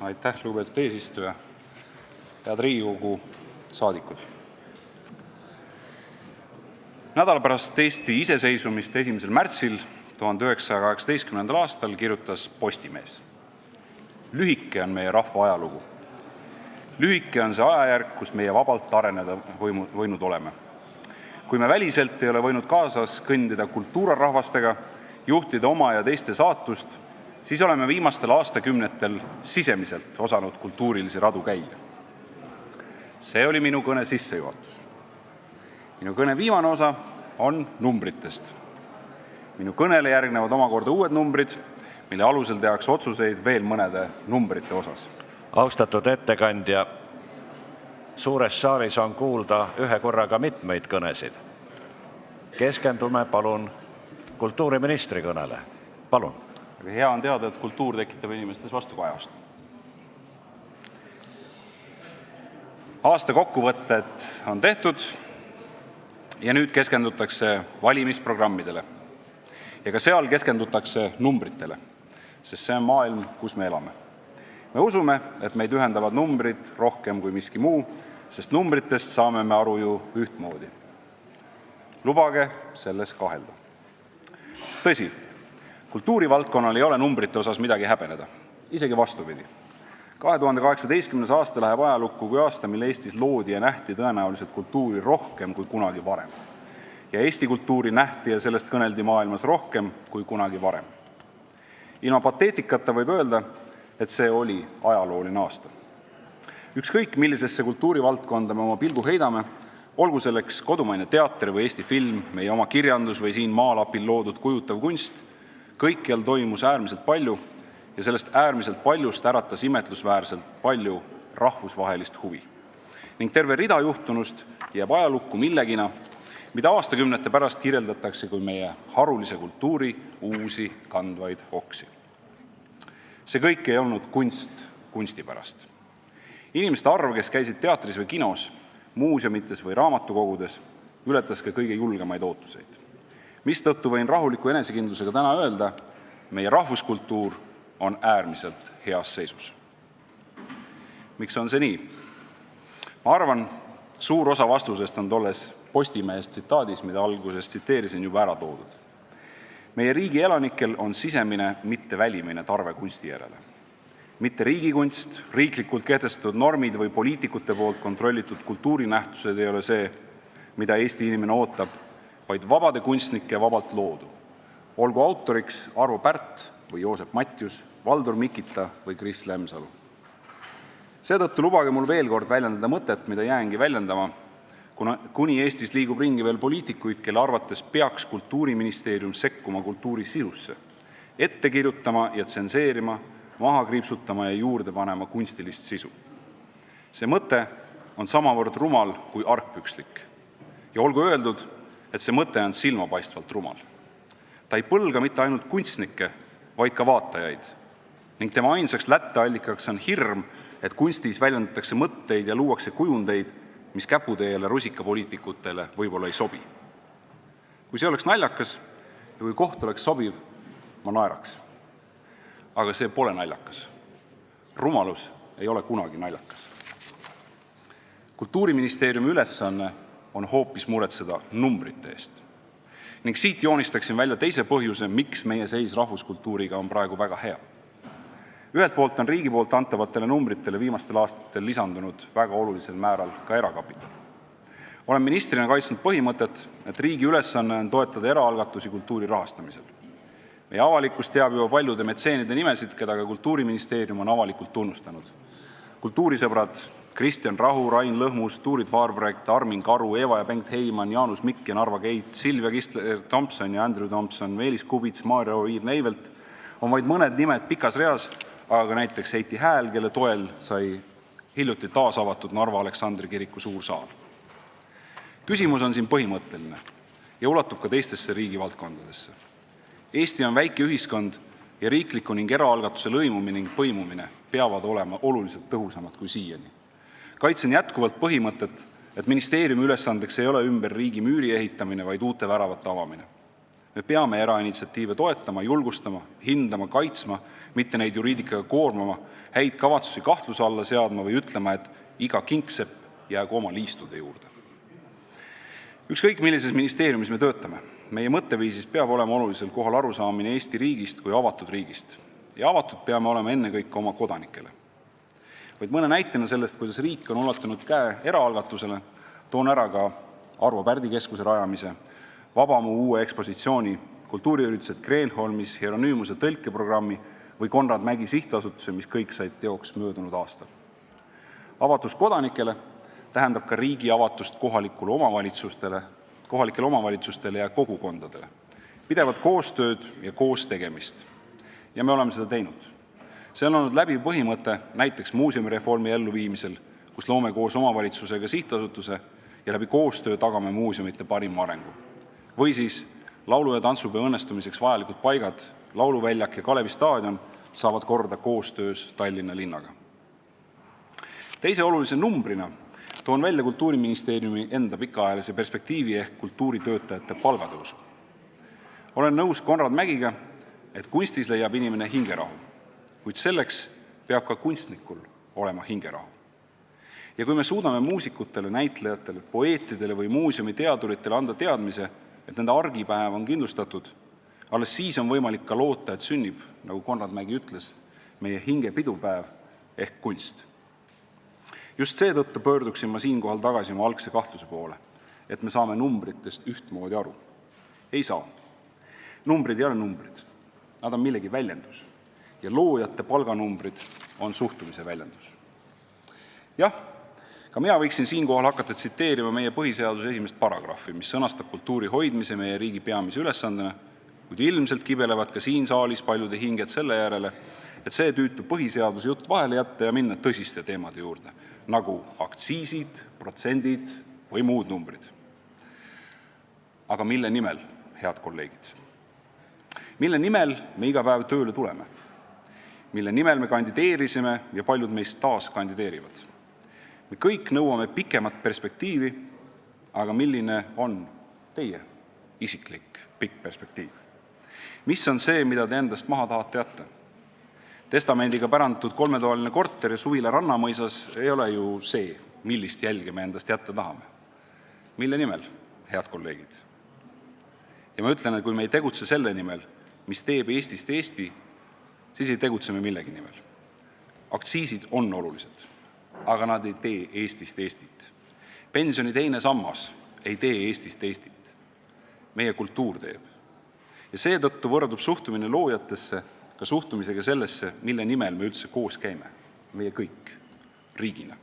Aitäh, lugupeetud eesistuja! Head Riigikogu saadikud! Nädal pärast Eesti iseseisvumist 1. märtsil 1918. aastal kirjutas Postimees: lühike on meie rahva ajalugu. Lühike on see ajajärk, kus meie vabalt areneda võinud oleme. Kui me väliselt ei ole võinud kaasas kõndida kultuurarahvastega, juhtida oma ja teiste saatust, siis oleme viimastel aastakümnetel sisemiselt osanud kultuurilisi radu käia. See oli minu kõne sissejuhatus. Minu kõne viimane osa on numbritest. Minu kõnele järgnevad omakorda uued numbrid, mille alusel tehakse otsuseid veel mõnede numbrite osas. Austatud ettekandja, suures saalis on kuulda ühe korraga mitmeid kõnesid. Keskendume palun kultuuriministri kõnele. Palun. Hea on teada, et kultuur tekitab inimestes vastukajast. Aasta kokkuvõtted on tehtud ja nüüd keskendutakse valimisprogrammidele. Ja ka seal keskendutakse numbritele, sest see on maailm, kus me elame. Me usume, et meid ühendavad numbrid rohkem kui miski muu, sest numbritest saame me aru ju ühtmoodi. Lubage selles kahelda. Tõsi, kultuurivaldkonnal ei ole numbrite osas midagi häbeneda, isegi vastupidi. 2018. aasta läheb ajalukku kui aasta, mille Eestis loodi ja nähti tõenäoliselt kultuuri rohkem kui kunagi varem. Ja Eesti kultuuri nähti ja sellest kõneldi maailmas rohkem kui kunagi varem. Ilma pateetikata võib öelda, et see oli ajalooline aasta. Ükskõik, millisesse kultuurivaldkonda me oma pilgu heidame, olgu selleks kodumaine teater või Eesti film, meie oma kirjandus või siin maalapil loodud kujutav kunst, kõikjal toimus äärmiselt palju ja sellest äärmiselt paljust äratas imetlusväärselt palju rahvusvahelist huvi. Ning terve rida juhtunust jääb ajalukku millegina, mida aastakümnete pärast kirjeldatakse kui meie harulise kultuuri uusi kandvaid oksi. See kõik ei olnud kunst kunsti pärast. Inimeste arv, kes käisid teatris või kinos, muuseumites või raamatukogudes, ületas ka kõige julgemaid ootuseid. Mistõttu võin rahuliku enesekindlusega täna öelda, meie rahvuskultuur on äärmiselt heas seisus. Miks on see nii? Ma arvan, suur osa vastusest on tolles Postimehest tsitaadis, mida alguses tsiteerisin juba ära toodud. Meie riigi elanikel on sisemine, mitte välimine tarve kunsti järele. Mitte riigikunst, riiklikult kehtestatud normid või poliitikute poolt kontrollitud kultuurinähtused ei ole see, mida Eesti inimene ootab, vaid vabade kunstnike vabalt loodu. Olgu autoriks Arvo Pärt või Joosep Matjus, Valdur Mikita või Kris Lemsalu. Seetõttu lubage mul veel kord väljendada mõtet, mida jäängi väljendama, kuni Eestis liigub ringi veel poliitikuid, kelle arvates peaks Kultuuriministeerium sekkuma kultuuri sisusse, ette kirjutama ja tsenseerima, maha kriipsutama ja juurde panema kunstilist sisu. See mõte on samavõrd rumal kui argpükslik. Ja olgu öeldud, et see mõte on silmapaistvalt rumal. Ta ei põlga mitte ainult kunstnikke, vaid ka vaatajaid. Ning tema ainsaks lätteallikaks on hirm, et kunstis väljendatakse mõtteid ja luuakse kujundeid, mis käputeele rusikapoliitikutele võib-olla ei sobi. Kui see oleks naljakas ja kui koht oleks sobiv, ma naeraks. Aga see pole naljakas. Rumalus ei ole kunagi naljakas. Kultuuriministeeriumi ülesanne on hoopis muretseda numbrite eest. Ning siit joonistaksin välja teise põhjuse, miks meie seis rahvuskultuuriga on praegu väga hea. Ühelt poolt on riigi poolt antavatele numbritele viimastel aastatel lisandunud väga olulisel määral ka erakapital. Olen ministrina kaitsnud põhimõtet, et riigi ülesanne on toetada eraalgatusi kultuuri rahastamisel. Meie avalikkus teab juba paljude metseenide nimesid, keda ka Kultuuriministeerium on avalikult tunnustanud. Kultuurisõbrad Kristjan Rahu, Rain Lõhmus, Tuurid Vaarbrekt, Armin Karu, Eva ja Bengt Heimann, Jaanus Mikk ja Narva Keit, Silvia Kistler-Thompson ja Andrew Thompson, Meelis Kubits, Maarja Oviir-Neivelt on vaid mõned nimed pikas reas, aga ka näiteks Heiti Hääl, kelle toel sai hiljuti taas avatud Narva Aleksandri kiriku suur saal. Küsimus on siin põhimõtteline ja ulatub ka teistesse riigivaldkondadesse. Eesti on väike ühiskond ja riikliku ning eraalgatuse lõimumine ning põimumine peavad olema oluliselt tõhusamad kui siiani. Kaitsen jätkuvalt põhimõtet, et ministeeriumi ülesandeks ei ole ümber riigi müüri ehitamine, vaid uute väravate avamine. Me peame erainitsiatiive toetama, julgustama, hindama, kaitsma, mitte neid juriidikaga koormama, häid kavatsusi kahtluse alla seadma või ütlema, et iga kingsepp jäägu oma liistude juurde. Ükskõik millises ministeeriumis me töötame, meie mõtteviisis peab olema olulisel kohal arusaamine Eesti riigist kui avatud riigist. Ja avatud peame olema ennekõike oma kodanikele. Vaid mõne näitena sellest, kuidas riik on ulatanud käe eraalgatusele, toon ära ka Arvo Pärdi keskuse rajamise, Vabamu uue ekspositsiooni, kultuuriüritused Kreenholmis, Hieronymuse tõlkeprogrammi või Konrad Mägi sihtasutuse, mis kõik said teoks möödunud aastal. Avatus kodanikele tähendab ka riigi avatust kohalikele omavalitsustele ja kogukondadele. Pidevat koostööd ja koos tegemist. Ja me oleme seda teinud. See on olnud läbi põhimõte näiteks muuseumireformi elluviimisel, kus loome koos omavalitsusega sihtasutuse ja läbi koostöö tagame muuseumite parima arengu. Või siis laulu- ja tantsupeo õnnestumiseks vajalikud paigad, lauluväljak ja Kalevi staadion saavad korda koostöös Tallinna linnaga. Teise olulise numbrina toon välja Kultuuriministeeriumi enda pikaajalise perspektiivi ehk kultuuritöötajate palgatõusu. Olen nõus Konrad Mägiga, et kunstis leiab inimene hingerahu, kuid selleks peab ka kunstnikul olema hingerahu. Ja kui me suudame muusikutele, näitlejatele, poeetidele või muuseumi teaduritele anda teadmise, et nende argipäev on kindlustatud, alles siis on võimalik ka loota, et sünnib, nagu Konrad Mägi ütles, meie hinge pidupäev ehk kunst. Just seetõttu pöörduksin ma siinkohal tagasi oma algse kahtluse poole, et me saame numbritest ühtmoodi aru. Ei saa. Numbrid ei ole numbrid. Nad on millegi väljendus. Ja loojate palganumbrid on suhtumise väljendus. Jah, ka mina võiksin siinkohal hakata tsiteerima meie põhiseaduse esimest paragrahvi, mis sõnastab kultuuri hoidmise meie riigi peamise ülesandena, kuid ilmselt kibelevad ka siin saalis paljude hinged selle järele, et see tüütu põhiseaduse jutt vahele jätta ja minna tõsiste teemade juurde, nagu aktsiisid, protsendid või muud numbrid. Aga mille nimel, head kolleegid? Mille nimel me iga päev tööle tuleme? Mille nimel me kandideerisime ja paljud meist taas kandideerivad? Me kõik nõuame pikemat perspektiivi, aga milline on teie isiklik pikk perspektiiv? Mis on see, mida te endast maha tahate jätta? Testamendiga pärandatud 3-toaline korter ja suvila Rannamõisas ei ole ju see, millist jälge me endast jätta tahame. Mille nimel, head kolleegid? Ja ma ütlen, et kui me ei tegutse selle nimel, mis teeb Eestist Eesti, siis ei tegutse me millegi nimel. Aktsiisid on olulised, aga nad ei tee Eestist Eestit. Pensioni teine sammas ei tee Eestist Eestit. Meie kultuur teeb. Ja seetõttu võrdub suhtumine loojatesse ka suhtumisega sellesse, mille nimel me üldse koos käime. Meie kõik, riigina.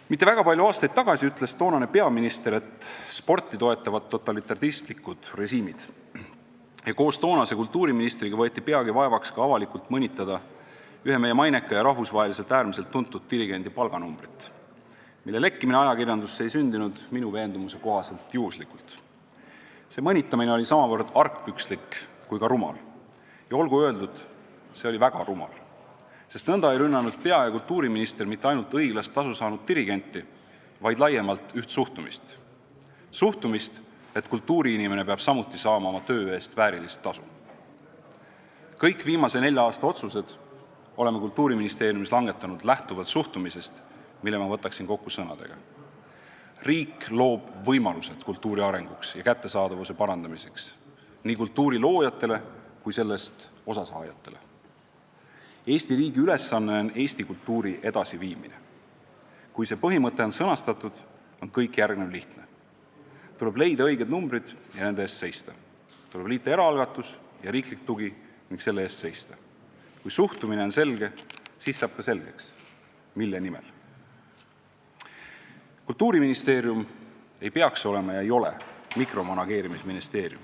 Mitte väga palju aastaid tagasi ütles toonane peaminister, et sporti toetavad totalitaristlikud režiimid. Ja koos toonase kultuuriministriga võeti peagi vaevaks ka avalikult mõnitada ühe meie maineka ja rahvusvaheliselt äärmiselt tuntud dirigendi palganumbrit, mille lekkimine ajakirjandusse ei sündinud minu veendumuse kohaselt juhuslikult. See mõnitamine oli samavõrd argpükslik kui ka rumal. Ja olgu öeldud, see oli väga rumal. Sest nõnda ei rünnanud pea- ja kultuuriminister mitte ainult õiglast tasu saanud dirigenti, vaid laiemalt üht suhtumist. Suhtumist, et kultuuriinimene peab samuti saama oma töö eest väärilist tasu. Kõik viimase 4 aasta otsused oleme Kultuuriministeeriumis langetanud lähtuvalt suhtumisest, mille ma võtaksin kokku sõnadega. Riik loob võimalused kultuuri arenguks ja kättesaadavuse parandamiseks, nii kultuuri loojatele kui sellest osasaajatele. Eesti riigi ülesanne on Eesti kultuuri edasiviimine. Kui see põhimõte on sõnastatud, on kõik järgnev lihtne. Tuleb leida õiged numbrid ja nende eest seista. Tuleb liita eraalgatus ja riiklik tugi ning selle eest seista. Kui suhtumine on selge, siis saab ka selgeks, mille nimel. Kultuuriministeerium ei peaks olema ja ei ole mikromanageerimisministeerium.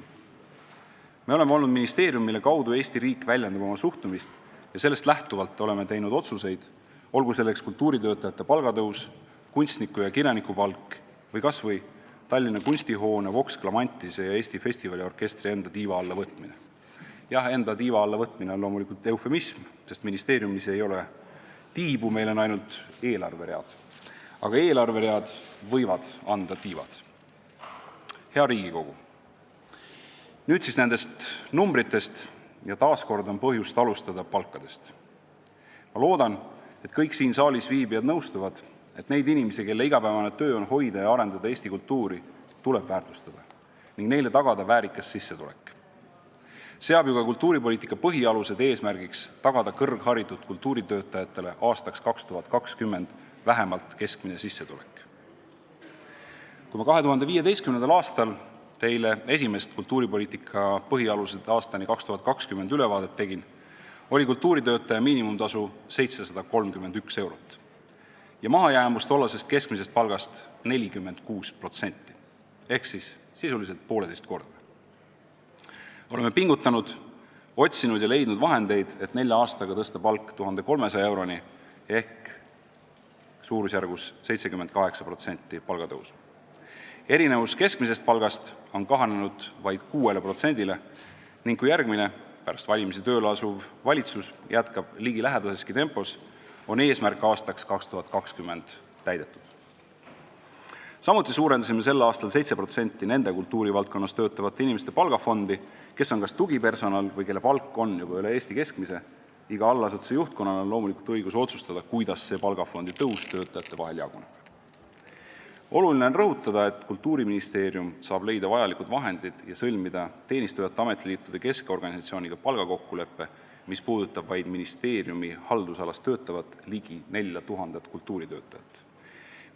Me oleme olnud ministeerium, mille kaudu Eesti riik väljendab oma suhtumist ja sellest lähtuvalt oleme teinud otsuseid, olgu selleks kultuuritöötajate palgatõus, kunstniku ja kirjaniku palk või kas või Tallinna kunstihoone Vox Clamantise ja Eesti festivaliorkestri enda tiiva alla võtmine. Jah, enda tiiva alla võtmine on loomulikult eufemism, sest ministeeriumis ei ole tiibu, meil on ainult eelarveread. Aga eelarveread võivad anda tiivad. Hea Riigikogu, Nüüd siis nendest numbritest ja taaskord on põhjust alustada palkadest. Ma loodan, et kõik siin saalis viibijad nõustuvad, et neid inimesi, kelle igapäevane töö on hoida ja arendada Eesti kultuuri, tuleb väärtustada ning neile tagada väärikas sissetulek. Seab ju ka kultuuripoliitika põhialused eesmärgiks tagada kõrgharitud kultuuritöötajatele aastaks 2020 vähemalt keskmine sissetulek. Kui ma 2015. aastal teile esimest kultuuripoliitika põhialused aastani 2020 ülevaadet tegin, oli kultuuritöötaja miinimumtasu 731 eurot ja mahajäämus tollasest keskmisest palgast 46%, ehk siis sisuliselt 1,5 korda. Oleme pingutanud, otsinud ja leidnud vahendeid, et 4 aastaga tõsta palk 1300 euroni ehk suurusjärgus 78% palgatõusu. Erinevus keskmisest palgast on kahanenud vaid 6% ning kui järgmine pärast valimisi tööle asuv valitsus jätkab ligilähedaseski tempos, on eesmärk aastaks 2020 täidetud. Samuti suurendasime sel aastal 7% nende kultuurivaldkonnas töötavate inimeste palgafondi, kes on kas tugipersonal või kelle palk on juba üle Eesti keskmise. Iga allasutuse juhtkonnal on loomulikult õigus otsustada, kuidas see palgafondi tõus töötajate vahel jaguneb. Oluline on rõhutada, et Kultuuriministeerium saab leida vajalikud vahendid ja sõlmida teenistujate ametiliitude keskorganisatsiooniga palgakokkuleppe, mis puudutab vaid ministeeriumi haldusalas töötavat ligi 4000 kultuuritöötajat.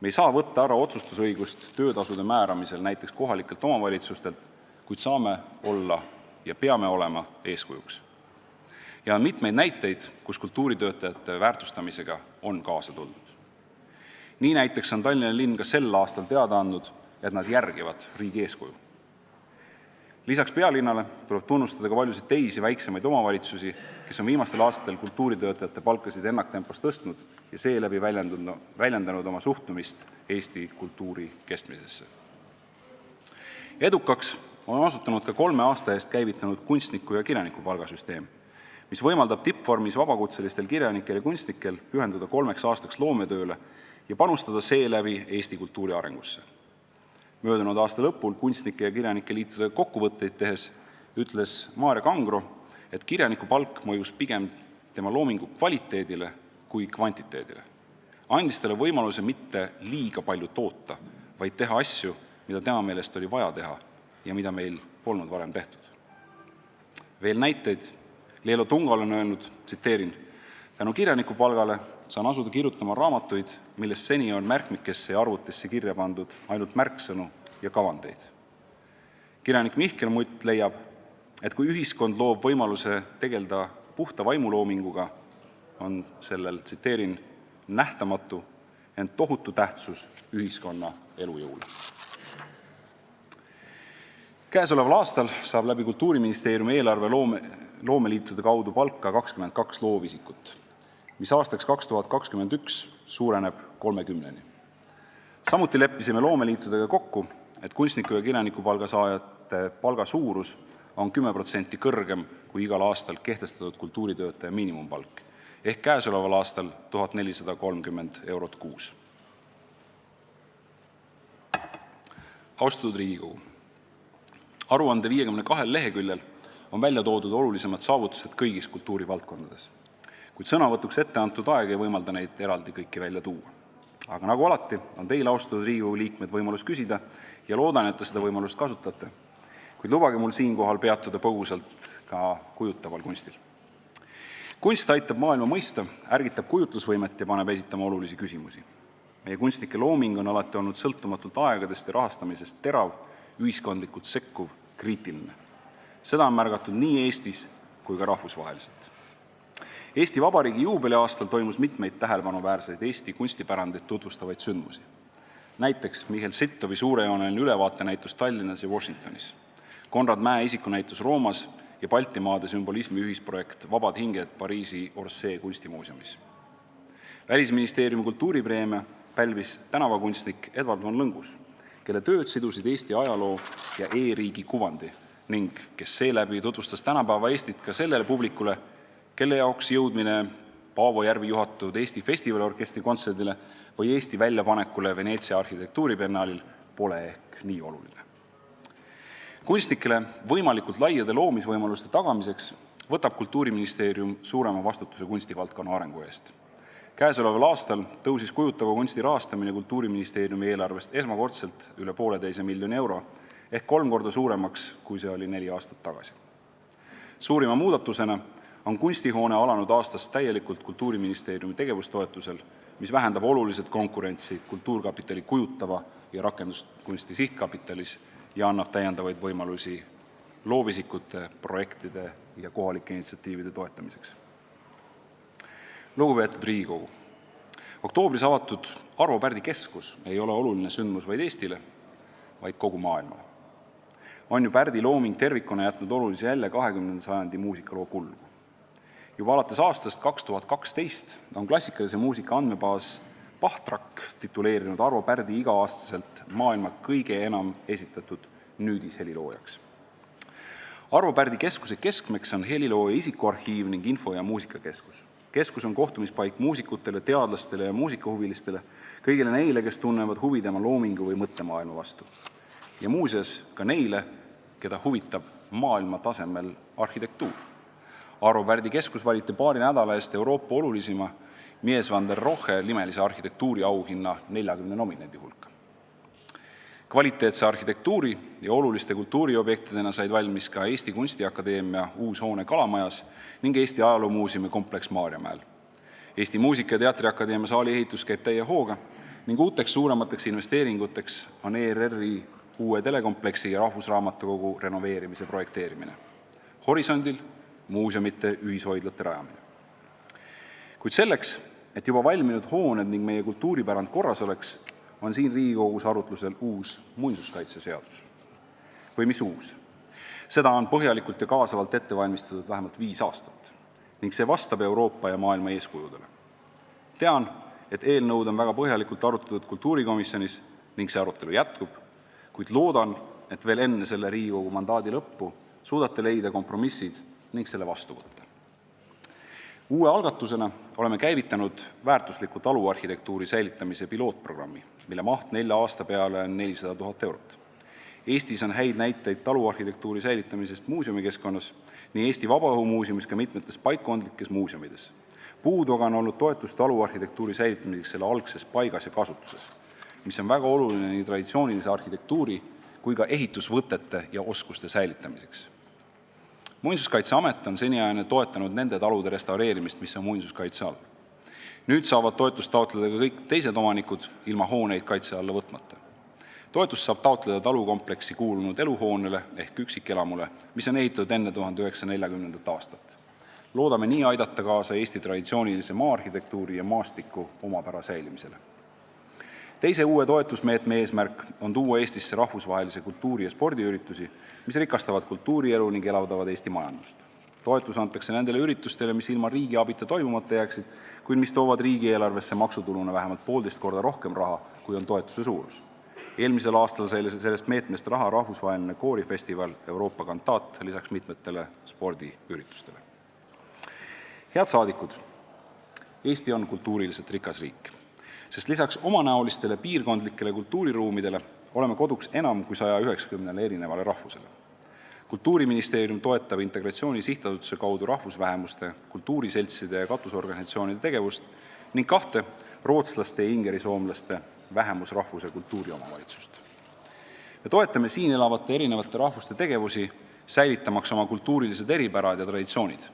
Me ei saa võtta ära otsustusõigust töötasude määramisel näiteks kohalikelt omavalitsustelt, kuid saame olla ja peame olema eeskujuks. Ja on mitmeid näiteid, kus kultuuritöötajate väärtustamisega on kaasa tuldud. Nii näiteks on Tallinna linn ka sel aastal teada andnud, et nad järgivad riigi eeskuju. Lisaks pealinnale tuleb tunnustada ka paljusid teisi väiksemaid omavalitsusi, kes on viimastel aastatel kultuuritöötajate palkasid ennaktempos tõstnud ja seeläbi väljendanud oma suhtumist Eesti kultuuri kestmisesse. Edukaks on osutunud ka 3 aasta eest käivitanud kunstniku ja kirjaniku palgasüsteem, mis võimaldab tippvormis vabakutselistel kirjanikel ja kunstnikel pühenduda 3 aastaks loometööle ja panustada seeläbi Eesti kultuuri arengusse. Möödunud aasta lõpul kunstnike ja kirjanike liitude kokkuvõtteid tehes ütles Maarja Kangro, et kirjaniku palk mõjus pigem tema loomingu kvaliteedile kui kvantiteedile. Andis talle võimaluse mitte liiga palju toota, vaid teha asju, mida tema meelest oli vaja teha ja mida meil polnud varem tehtud. Veel näiteid. Leelo Tungal on öelnud, tsiteerin, tänu kirjaniku palgale saan asuda kirjutama raamatuid, millest seni on märkmikesse ja arvutisse kirja pandud ainult märksõnu ja kavandeid. Kirjanik Mihkel Mutt leiab, et kui ühiskond loob võimaluse tegelda puhta vaimuloominguga, on sellel, tsiteerin, nähtamatu, ent tohutu tähtsus ühiskonna elujõule. Käesoleval aastal saab läbi Kultuuriministeeriumi eelarve loomeliitude kaudu palka 22 loovisikut, mis aastaks 2021 suureneb 30-ni. Samuti leppisime loomeliitudega kokku, et kunstniku ja kirjaniku palgasaajate palga suurus on 10% kõrgem kui igal aastal kehtestatud kultuuritöötaja miinimumpalk, ehk käesoleval aastal 1430 eurot kuus. Austatud Riigikogu, aruande 52 leheküljel on välja toodud olulisemad saavutused kõigis kultuurivaldkondades, kuid sõnavõtuks ette antud aeg ei võimalda neid eraldi kõiki välja tuua. Aga nagu alati on teil, austatud Riigikogu liikmed, võimalus küsida ja loodan, et te seda võimalust kasutate, kuid lubage mul siinkohal peatuda põgusalt ka kujutaval kunstil. Kunst aitab maailma mõista, ärgitab kujutlusvõimet ja paneb esitama olulisi küsimusi. Meie kunstnike looming on alati olnud sõltumatult aegadest ja rahastamisest terav, ühiskondlikult sekkuv, kriitiline. Seda on märgatud nii Eestis kui ka rahvusvaheliselt. Eesti Vabariigi juubeliaastal toimus mitmeid tähelepanuväärseid Eesti kunstipärandit tutvustavaid sündmusi. Näiteks Mihhail Sittovi suurejooneline ülevaatenäitus Tallinnas ja Washingtonis, Konrad Mäe isikunäitus Roomas ja Baltimaade sümbolismi ühisprojekt Vabad hinged Pariisi Orsay kunstimuuseumis. Välisministeeriumi kultuuripreemia pälvis tänavakunstnik Edward von Lõngus, kelle tööd sidusid Eesti ajaloo ja e-riigi kuvandi ning kes seeläbi tutvustas tänapäeva Eestit ka sellele publikule, kelle jaoks jõudmine Paavo Järvi juhatatud Eesti Festivaliorkestri kontserdile või Eesti väljapanekule Veneetsia arhitektuuribiennaalil pole ehk nii oluline. Kunstnikele võimalikult laiade loomisvõimaluste tagamiseks võtab Kultuuriministeerium suurema vastutuse kunstivaldkonna arengu eest. Käesoleval aastal tõusis kujutava kunsti rahastamine Kultuuriministeeriumi eelarvest esmakordselt üle 1,5 miljoni euro ehk 3 korda suuremaks, kui see oli 4 aastat tagasi. Suurima muudatusena on kunstihoone alanud aastast täielikult Kultuuriministeeriumi tegevustoetusel, mis vähendab oluliselt konkurentsi Kultuurkapitali kujutava ja rakenduskunsti sihtkapitalis ja annab täiendavaid võimalusi loovisikute, projektide ja kohalike initsiatiivide toetamiseks. Lugupeetud Riigikogu! Oktoobris avatud Arvo Pärdi keskus ei ole oluline sündmus vaid Eestile, vaid kogu maailmale. On ju Pärdi looming tervikuna jätnud olulise jälje 20. sajandi muusikaloo kulgu. Juba alates aastast 2012 on klassikalise muusika andmebaas Bachtrack tituleerinud Arvo Pärdi iga-aastaselt maailma kõige enam esitatud nüüdisheliloojaks. Arvo Pärdi keskuse keskmeks on helilooja isikuarhiiv ning info- ja muusikakeskus. Keskus on kohtumispaik muusikutele, teadlastele ja muusikahuvilistele, kõigile neile, kes tunnevad huvi tema loomingu või mõttemaailma vastu. Ja muuseas ka neile, keda huvitab maailma tasemel arhitektuur. Arvo Pärdi keskus valiti paari nädala eest Euroopa olulisima Mies van der Rohe nimelise arhitektuuri auhinna 40 nominendi hulka. Kvaliteetse arhitektuuri ja oluliste kultuuriobjektidena said valmis ka Eesti Kunstiakadeemia uus hoone Kalamajas ning Eesti Ajaloomuuseumi kompleks Maarjamäel. Eesti Muusika- ja Teatriakadeemia saali ehitus käib täie hooga ning uuteks suuremateks investeeringuteks on ERR-i uue telekompleksi ja Rahvusraamatukogu renoveerimise projekteerimine. Horisondil muuseumite ühishoidlate rajamine. Kuid selleks, et juba valminud hooned ning meie kultuuripärand korras oleks, on siin Riigikogus arutlusel uus muinsuskaitseseadus. Või mis uus? Seda on põhjalikult ja kaasavalt ette valmistatud vähemalt 5 aastat ning see vastab Euroopa ja maailma eeskujudele. Tean, et eelnõud on väga põhjalikult arutatud kultuurikomisjonis ning see arutelu jätkub, kuid loodan, et veel enne selle Riigikogu mandaadi lõppu suudate leida kompromissid ning selle vastu võtta. Uue algatusena oleme käivitanud väärtusliku taluarhitektuuri säilitamise pilootprogrammi, mille maht 4 aasta peale on 400 000 eurot. Eestis on häid näiteid taluarhitektuuri säilitamisest muuseumikeskkonnas, nii Eesti Vabaõhumuuseumis ka mitmetes paikkondlikes muuseumides. Puudu aga on olnud toetus taluarhitektuuri säilitamiseks selle algses paigas ja kasutuses, mis on väga oluline nii traditsioonilise arhitektuuri kui ka ehitusvõtete ja oskuste säilitamiseks. Muinsuskaitseamet on seniajani toetanud nende talude restaureerimist, mis on muinsuskaitse all. Nüüd saavad toetust taotleda ka kõik teised omanikud ilma hooneid kaitse alla võtmata. Toetust saab taotleda talukompleksi kuulunud eluhoonele ehk üksikelamule, mis on ehitatud enne 1940. aastat. Loodame nii aidata kaasa Eesti traditsioonilise maa-arhitektuuri ja maastiku omapära säilimisele. Teise uue toetusmeetme eesmärk on tuua Eestisse rahvusvahelise kultuuri- ja spordiüritusi, mis rikastavad kultuurielu ning elavdavad Eesti majandust. Toetus antakse nendele üritustele, mis ilma riigi abita toimumata jääksid, kuid mis toovad riigieelarvesse maksutuluna vähemalt 1,5 korda rohkem raha, kui on toetuse suurus. Eelmisel aastal sai sellest meetmest raha rahvusvaheline koorifestival Euroopa Kantaat lisaks mitmetele spordiüritustele. Head saadikud, Eesti on kultuuriliselt rikas riik, sest lisaks omanäolistele piirkondlikele kultuuriruumidele oleme koduks enam kui 190 erinevale rahvusele. Kultuuriministeerium toetab Integratsiooni Sihtasutuse kaudu rahvusvähemuste, kultuuriseltside ja katusorganisatsioonide tegevust ning 2 rootslaste ja ingerisoomlaste vähemusrahvuse kultuuriomavalitsust. Me toetame siin elavate erinevate rahvuste tegevusi, säilitamaks oma kultuurilised eripärad ja traditsioonid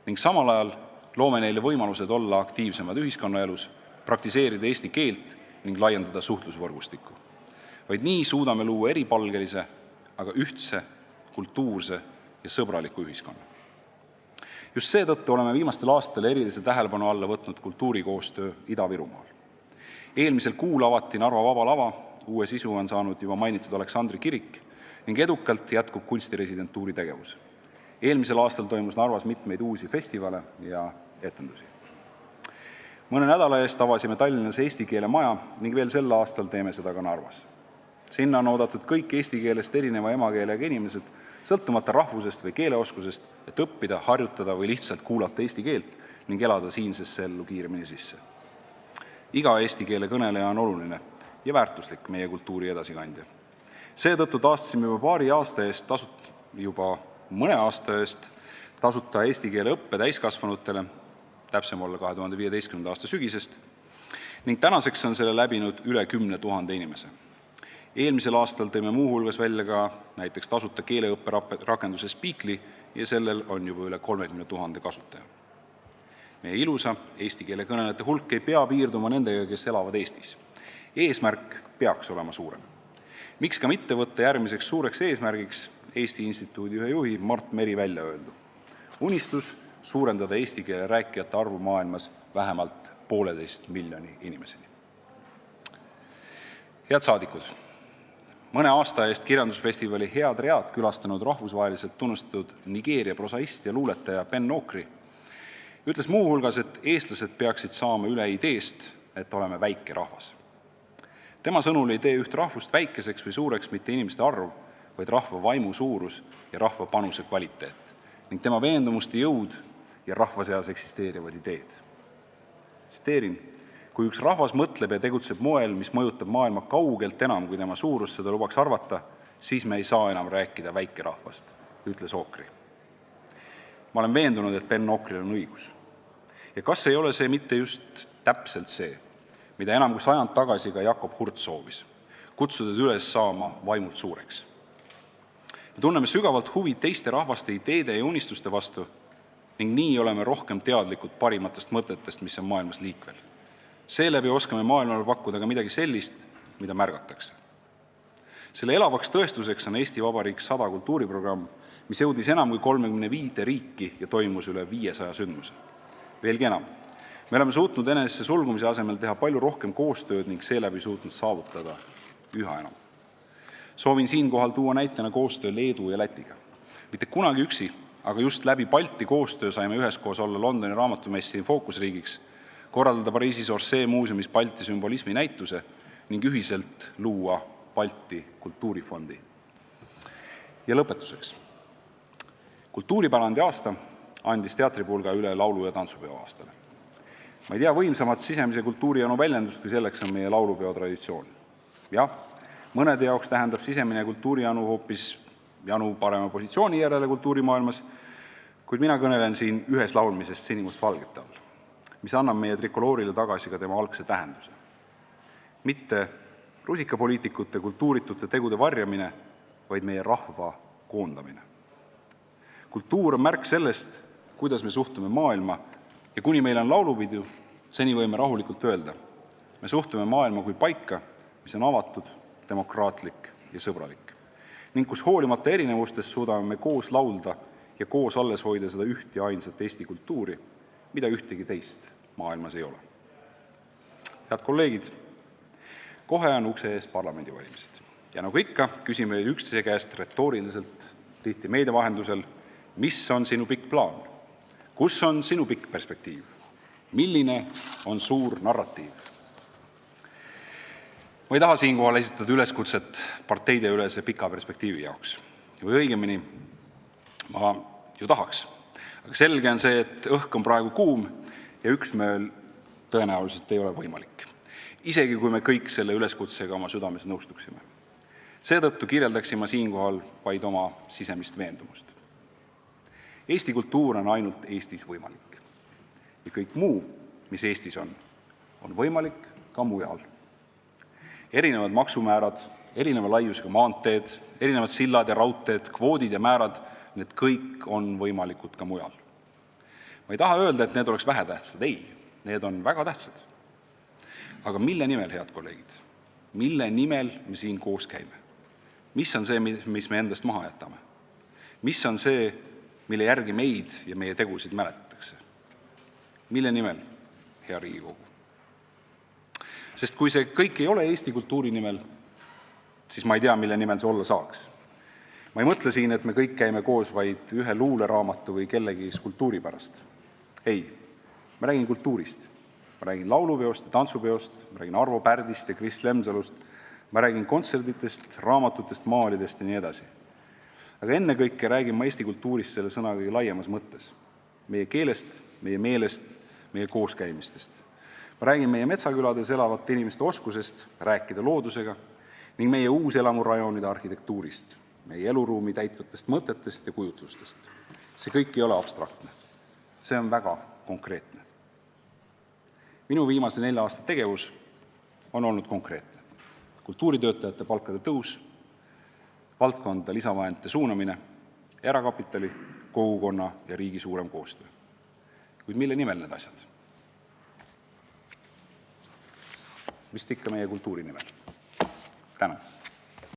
ning samal ajal loome neile võimalused olla aktiivsemad ühiskonnaelus, praktiseerida eesti keelt ning laiendada suhtlusvõrgustikku. Vaid nii suudame luua eripalgelise, aga ühtse, kultuurse ja sõbraliku ühiskonna. Just seetõttu oleme viimastel aastatel erilise tähelepanu alla võtnud kultuurikoostöö Ida-Virumaal. Eelmisel kuul avati Narva Vaba Lava, uue sisu on saanud juba mainitud Aleksandri kirik ning edukalt jätkub kunstiresidentuuri tegevus. Eelmisel aastal toimus Narvas mitmeid uusi festivale ja etendusi. Mõne nädala eest avasime Tallinnas eesti keele maja ning veel sel aastal teeme seda ka Narvas. Sinna on oodatud kõik eesti keelest erineva emakeelega inimesed, sõltumata rahvusest või keeleoskusest, et õppida, harjutada või lihtsalt kuulata eesti keelt ning elada siinsesse ellu kiiremini sisse. Iga eesti keele kõneleja on oluline ja väärtuslik meie kultuuri edasikandja. Seetõttu taastasime juba mõne aasta eest tasuta eesti keele õppe täiskasvanutele, täpsem olla 2015. aasta sügisest, ning tänaseks on selle läbinud üle 10 000 inimese. Eelmisel aastal tõime muu hulgas välja ka näiteks tasuta keeleõppe rakenduse Speakly ja sellel on juba üle 30 000 kasutaja. Meie ilusa eesti keele kõnelejate hulk ei pea piirduma nendega, kes elavad Eestis. Eesmärk peaks olema suurem. Miks ka mitte võtta järgmiseks suureks eesmärgiks Eesti Instituudi ühe juhi Mart Meri välja öeldu. Unistus suurendada eesti keele rääkijate arvu maailmas vähemalt 1,5 miljoni inimeseni. Head saadikud, mõne aasta eest kirjandusfestivali Head read külastanud rahvusvaheliselt tunnustatud Nigeeria prosaist ja luuletaja Ben Okri ütles muu hulgas, et eestlased peaksid saama üle ideest, et oleme väike rahvas. Tema sõnul ei tee üht rahvust väikeseks või suureks mitte inimeste arv, vaid rahva vaimu suurus ja rahva panuse kvaliteet ning tema veendumuste jõud ja rahva seas eksisteerivad ideed. Tsiteerin, kui üks rahvas mõtleb ja tegutseb moel, mis mõjutab maailma kaugelt enam, kui tema suurus seda lubaks arvata, siis me ei saa enam rääkida väikerahvast, ütles Okri. Ma olen veendunud, et Ben Okril on õigus. Ja kas ei ole see mitte just täpselt see, mida enam kui 100 aastat tagasi ka Jakob Hurt soovis, kutsudes üles saama vaimult suureks? Me tunneme sügavalt huvi teiste rahvaste ideede ja unistuste vastu ning nii oleme rohkem teadlikud parimatest mõtetest, mis on maailmas liikvel. Seeläbi oskame maailmale pakkuda ka midagi sellist, mida märgatakse. Selle elavaks tõestuseks on Eesti Vabariik 100 kultuuriprogramm, mis jõudis enam kui 35 riiki ja toimus üle 500 sündmuse. Veelgi enam, me oleme suutnud enesesse sulgumise asemel teha palju rohkem koostööd ning seeläbi suutnud saavutada üha enam. Soovin siinkohal tuua näitena koostöö Leedu ja Lätiga. Mitte kunagi üksi, aga just läbi Balti koostöö saime üheskoos olla Londoni raamatumessi fookusriigiks, korraldada Pariisis Orsay muuseumis Balti sümbolismi näituse ning ühiselt luua Balti kultuurifondi. Ja lõpetuseks. Kultuuripärandi aasta andis teatripulga üle laulu- ja tantsupeo aastale. Ma ei tea võimsamat sisemise kultuurijanu väljendust, kui selleks on meie laulupeo traditsioon. Jah, mõnede jaoks tähendab sisemine kultuurijanu hoopis janu parema positsiooni järele kultuurimaailmas, kuid mina kõnelen siin ühes laulmisest sinimustvalgete all, mis annab meie trikoloorile tagasi ka tema algse tähenduse. Mitte rusikapoliitikute kultuuritute tegude varjamine, vaid meie rahva koondamine. Kultuur on märk sellest, kuidas me suhtume maailma ja kuni meil on laulupidu, seni võime rahulikult öelda, me suhtume maailma kui paika, mis on avatud, demokraatlik ja sõbralik ning kus hoolimata erinevustest suudame me koos laulda ja koos alles hoida seda üht ja ainsat Eesti kultuuri, mida ühtegi teist maailmas ei ole. Head kolleegid, kohe on ukse ees parlamendivalimised ja nagu ikka, küsime üksteise käest retooriliselt, tihti meedia vahendusel, mis on sinu pikk plaan? Kus on sinu pikk perspektiiv? Milline on suur narratiiv? Ma ei taha siinkohal esitada üleskutset parteide ülese pika perspektiivi jaoks. Või õigemini, ma ju tahaks. Aga selge on see, et õhk on praegu kuum ja üksmeel tõenäoliselt ei ole võimalik. Isegi kui me kõik selle üleskutsega oma südames nõustuksime. Seetõttu kirjeldaksin ma siinkohal vaid oma sisemist veendumust. Eesti kultuur on ainult Eestis võimalik. Ja kõik muu, mis Eestis on võimalik ka mujal. Erinevad maksumäärad, erineva laiusega maanteed, erinevad sillad ja raudteed, kvoodid ja määrad, need kõik on võimalikud ka mujal. Ma ei taha öelda, et need oleks vähetähtsad. Ei, need on väga tähtsad. Aga mille nimel, head kolleegid? Mille nimel me siin koos käime? Mis on see, mis me endast maha jätame? Mis on see, mille järgi meid ja meie tegusid mäletatakse? Mille nimel, hea Riigikogu? Sest kui see kõik ei ole Eesti kultuuri nimel, siis ma ei tea, mille nimel see olla saaks. Ma ei mõtle siin, et me kõik käime koos vaid ühe luuleraamatu või kellegi skulptuuri pärast. Ei, ma räägin kultuurist. Ma räägin laulupeost ja tantsupeost, ma räägin Arvo Pärdist ja Kris Lemsalust, ma räägin kontserditest, raamatutest, maalidest ja nii edasi. Aga ennekõike räägin ma Eesti kultuurist selle sõna kõige laiemas mõttes. Meie keelest, meie meelest, meie kooskäimistest. Ma räägin meie metsakülades elavate inimeste oskusest rääkida loodusega, ning meie uuselamurajoonide arhitektuurist, meie eluruumi täitvatest mõtetest ja kujutlustest. See kõik ei ole abstraktne. See on väga konkreetne. Minu viimase 4 aasta tegevus on olnud konkreetne. Kultuuritöötajate palkade tõus, valdkonda lisavahendite suunamine, erakapitali, kogukonna ja riigi suurem koostöö. Kuid mille nimel need asjad? Vist ikka meie kultuuri nimel. Tänan!